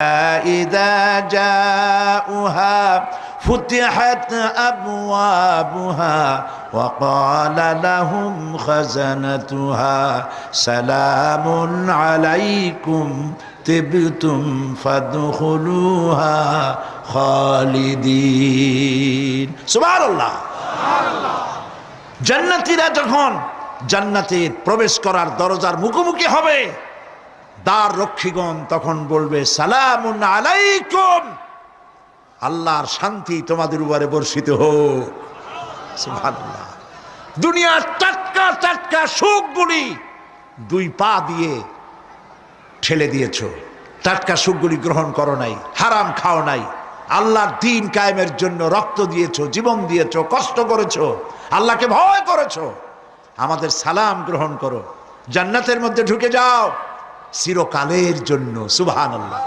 إذا جاءوها فتحت أبوابها وقال لهم خزنتها سلام عليكم طبتم فادخلوها خالدين سبحان الله জান্নাতীরা যখন জান্নাতে প্রবেশ করার দরজার মুখোমুখি হবে, দ্বার রক্ষীগণ তখন বলবে সালামুন আলাইকুম, আল্লাহর শান্তি তোমাদের উপরে বর্ষিত হোক। সুবহানাল্লাহ। দুনিয়ার টাটকা টাটকা সুখগুলি দুই পা দিয়ে ঠেলে দিয়েছো, টাটকা সুখগুলি গ্রহণ করো নাই, হারাম খাও নাই, আল্লাহর দ্বীন কায়েমের জন্য রক্ত দিয়েছো, জীবন দিয়েছো, কষ্ট করেছো, আল্লাহকে ভয় করেছো। আমাদের সালাম গ্রহণ করো, জান্নাতের মধ্যে ঢুকে যাও চিরকালের জন্য। সুবহানাল্লাহ।